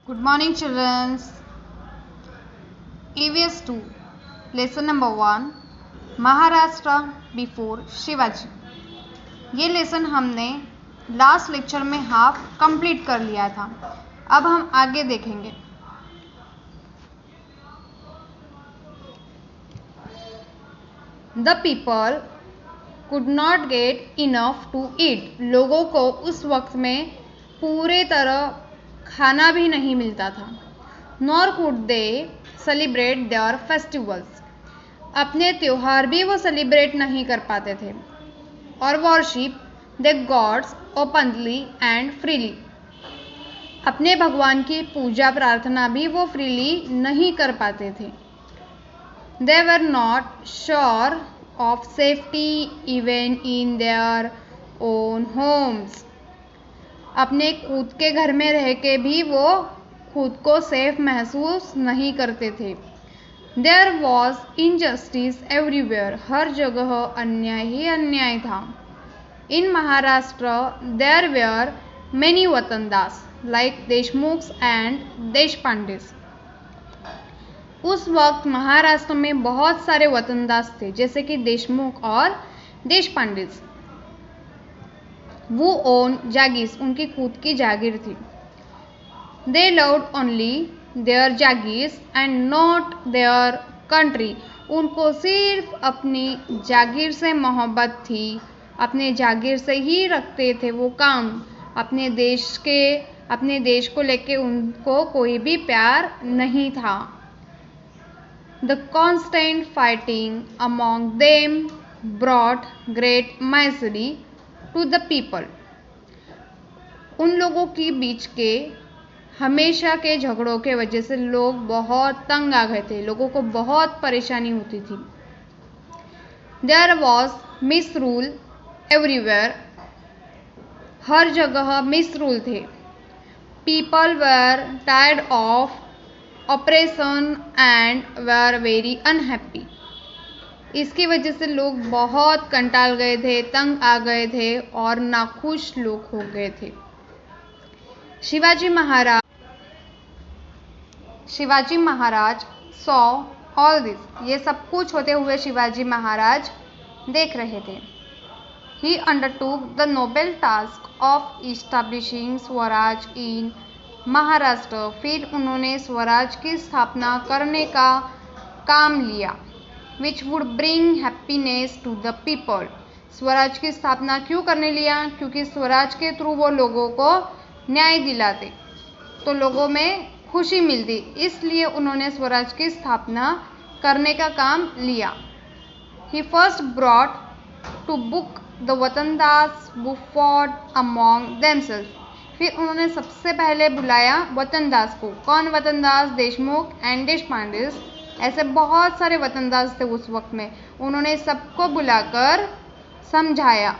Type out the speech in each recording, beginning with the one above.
Good morning, children. EVS 2, lesson number 1, Maharashtra before Shivaji. ये lesson हमने last lecture में half complete कर लिया था। अब हम आगे देखेंगे। The people could not get enough to eat. लोगों को उस वक्त में पूरे तरह खाना भी नहीं मिलता था। Nor could they celebrate their festivals. अपने त्योहार भी वो सेलिब्रेट नहीं कर पाते थे। और worship the gods openly and freely. अपने भगवान की पूजा प्रार्थना भी वो फ्रीली नहीं कर पाते थे। They were not sure of safety even in their own homes. अपने खुद के घर में रह के भी वो खुद को सेफ महसूस नहीं करते थे। There was injustice everywhere. हर जगह अन्याय ही अन्याय था। In Maharashtra there were many watandars like Deshmukhs and Deshpandes. उस वक्त महाराष्ट्र में बहुत सारे वतनदास थे, जैसे कि देशमुख और देशपांडेस। वो ओन जागीर, उनकी खुद की जागीर थी। They loved only their jagirs and not their country. उनको सिर्फ अपनी जागीर से मोहब्बत थी, अपने जागीर से ही रखते थे वो काम। अपने देश को लेके उनको कोई भी प्यार नहीं था। The constant fighting among them brought great misery to the people. उन लोगों के बीच के हमेशा के झगड़ों के वजह से लोग बहुत तंग आ गए थे। लोगों को बहुत परेशानी होती थी। There was misrule everywhere. हर जगह मिस रूल थे। People were tired of oppression and were very unhappy. इसकी वजह से लोग बहुत कंटाल गए थे, तंग आ गए थे और नाखुश लोग हो गए थे। शिवाजी महाराज सॉ ऑल दिस। ये सब कुछ होते हुए शिवाजी महाराज देख रहे थे। He undertook the noble task of establishing swaraj in Maharashtra. फिर उन्होंने स्वराज की स्थापना करने का काम लिया। Which would bring happiness to the people. Swaraj की स्थापना क्यों करने लिया? क्योंकि स्वराज के थ्रू वो लोगों को न्याय दिलाते तो लोगों में खुशी मिलती, इसलिए उन्होंने स्वराज की स्थापना करने का काम लिया। He first brought to book the watandars who fought among themselves. फिर उन्होंने सबसे पहले बुलाया वतनदास को। कौन वतनदास? देशमुख एंड देशपांडेस। ऐसे बहुत सारे वतनदास थे उस वक्त में। उन्होंने सबको बुलाकर समझाया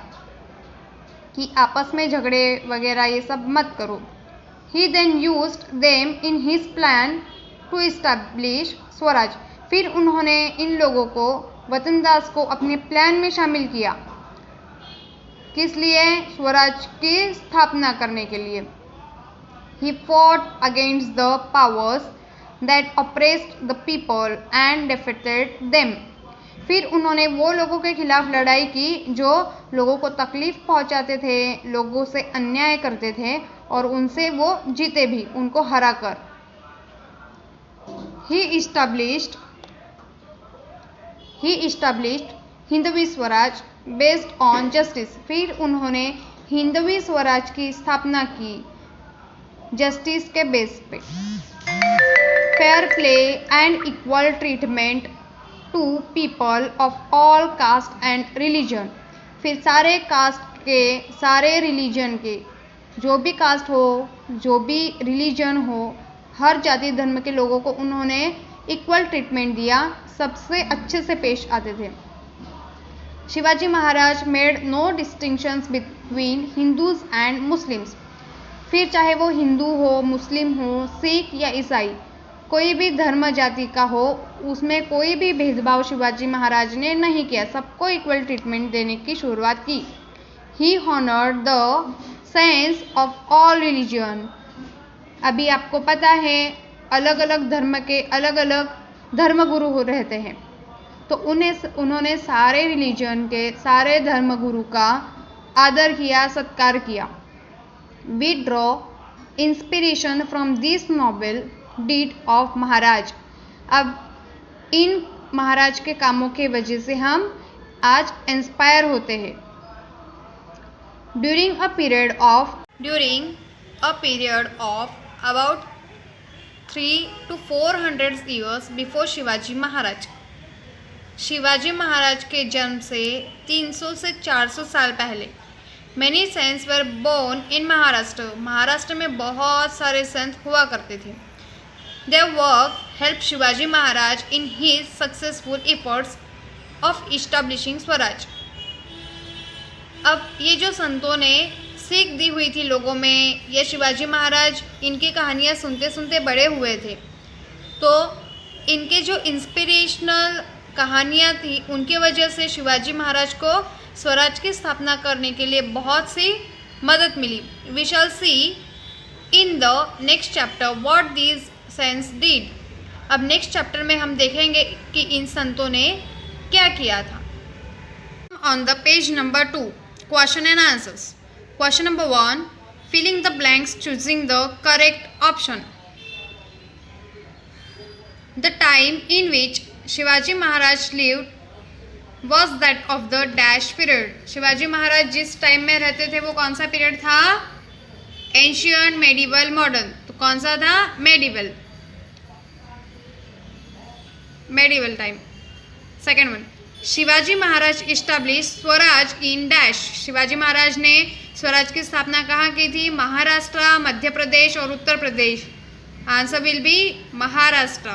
कि आपस में झगड़े वगैरह ये सब मत करो। He then used them in his plan to establish Swaraj. फिर उन्होंने इन लोगों को, वतनदास को, अपने प्लान में शामिल किया। किस लिए? स्वराज की स्थापना करने के लिए। He fought against the powers that oppressed the people and defeated them। फिर उन्होंने वो लोगों के खिलाफ लड़ाई की जो लोगों को तकलीफ पहुंचाते थे, लोगों से अन्याय करते थे, और उनसे वो जीते भी, उनको हराकर। He established Hindavi swaraj based on justice. फिर उन्होंने हिंदवी स्वराज की स्थापना की जस्टिस के बेस पे। Fair play and equal treatment to people of all caste and religion. फिर सारे कास्ट के, सारे रिलीजन के, जो भी कास्ट हो, जो भी रिलीजन हो, हर जाति धर्म के लोगों को उन्होंने इक्वल ट्रीटमेंट दिया, सबसे अच्छे से पेश आते थे। Shivaji Maharaj made no distinctions between Hindus and Muslims. फिर चाहे वो हिंदू हो, मुस्लिम हो, सिख या ईसाई, कोई भी धर्म जाति का हो, उसमें कोई भी भेदभाव शिवाजी महाराज ने नहीं किया। सबको इक्वल ट्रीटमेंट देने की शुरुआत की। He honoured the saints of all religion. अभी आपको पता है अलग अलग धर्म के अलग अलग धर्मगुरु रहते हैं, तो उन्होंने सारे रिलीजन के सारे धर्मगुरु का आदर किया, सत्कार किया। We draw inspiration from this noble deed of Maharaj. अब इन महाराज के कामों के वजह से हम आज इंस्पायर होते हैं। During a period of about 300 to 400 years before Shivaji Maharaj. Shivaji Maharaj के जन्म से 300 से 400 साल पहले many saints were born in Maharashtra. Maharashtra में बहुत सारे संत हुआ करते थे। Their work help Shivaji Maharaj in his successful efforts of establishing swaraj. अब ये जो संतों ने सीख दी हुई थी लोगों में, ये शिवाजी महाराज इनकी कहानियाँ सुनते सुनते बड़े हुए थे, तो इनके जो इंस्पिरेशनल कहानियाँ थी उनकी वजह से शिवाजी महाराज को स्वराज की स्थापना करने के लिए बहुत सी मदद मिली। We shall see in the next chapter what these saints did. अब नेक्स्ट चैप्टर में हम देखेंगे कि इन संतों ने क्या किया था। On the page number 2, question and answers. Question number 1, filling the blanks, choosing the correct option. The time in which Shivaji Maharaj lived was that of the dash period. Shivaji Maharaj जिस टाइम में रहते थे वो कौन सा पीरियड था? Ancient, medieval, modern. तो कौन सा था? Medieval time. Second one, Shivaji Maharaj establish swaraj in dash. Shivaji Maharaj ने स्वराज की स्थापना कहाँ की थी? महाराष्ट्र, मध्य प्रदेश और Uttar Pradesh. Answer will be Maharashtra.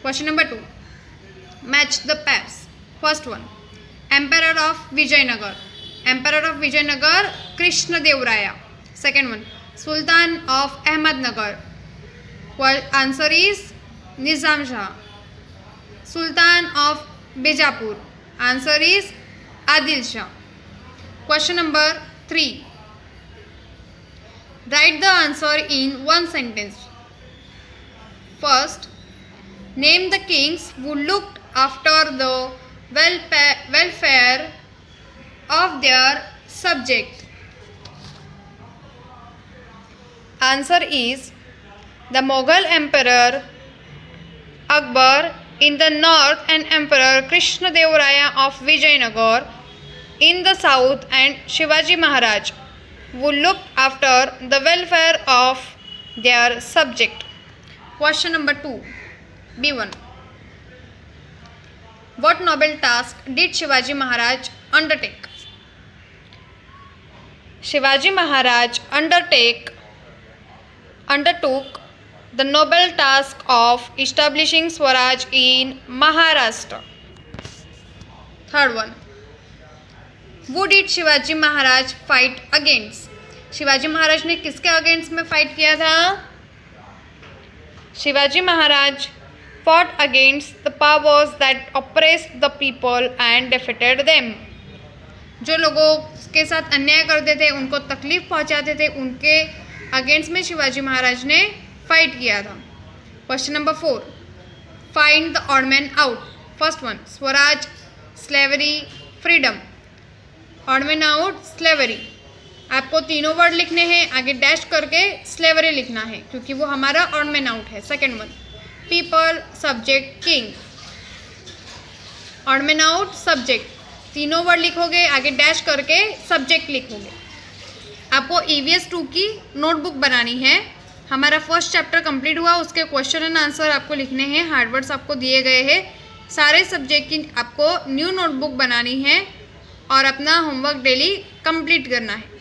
Question number 2, match the pairs. First one, emperor of Vijayanagar. Emperor of Vijayanagar Krishnadevaraya. Second one, sultan of Ahmednagar. Answer is Nizam Shah. Sultan of Bijapur. Answer is Adil Shah. Question number 3, write the answer in one sentence. First, name the kings who looked after the welfare of their subject. Answer is the Mughal Emperor Akbar in the north and Emperor Krishnadevaraya of Vijayanagar in the south, and Shivaji Maharaj who looked after the welfare of their subject. Question number 2, B1. What noble task did Shivaji Maharaj undertake? Shivaji Maharaj undertook the noble task of establishing Swaraj in Maharashtra. Third one, Who did Shivaji Maharaj fight against? Shivaji Maharaj ने किसके against में fight किया था? Shivaji Maharaj fought against the powers that oppressed the people and defeated them. जो लोगों के साथ अन्याय करते थे, उनको तकलीफ पहुंचाते थे, उनके अगेंस्ट में शिवाजी महाराज ने फाइट किया था। Question number 4, find the odd man out. First one, Swaraj, slavery, freedom. Odd man out, slavery. आपको तीनों वर्ड लिखने हैं, आगे डैश करके स्लेवरी लिखना है क्योंकि वो हमारा ऑड मैन आउट है। Second one, people, subject, king. Odd man out, subject. तीनों वर्ड लिखोगे, आगे डैश करके सब्जेक्ट लिखोगे। आपको EVS 2 की नोटबुक बनानी है। हमारा फर्स्ट चैप्टर कंप्लीट हुआ, उसके क्वेश्चन एंड आंसर आपको लिखने हैं, हार्ड वर्ड्स आपको दिए गए हैं। सारे सब्जेक्ट की आपको न्यू नोटबुक बनानी है और अपना होमवर्क डेली कंप्लीट करना है।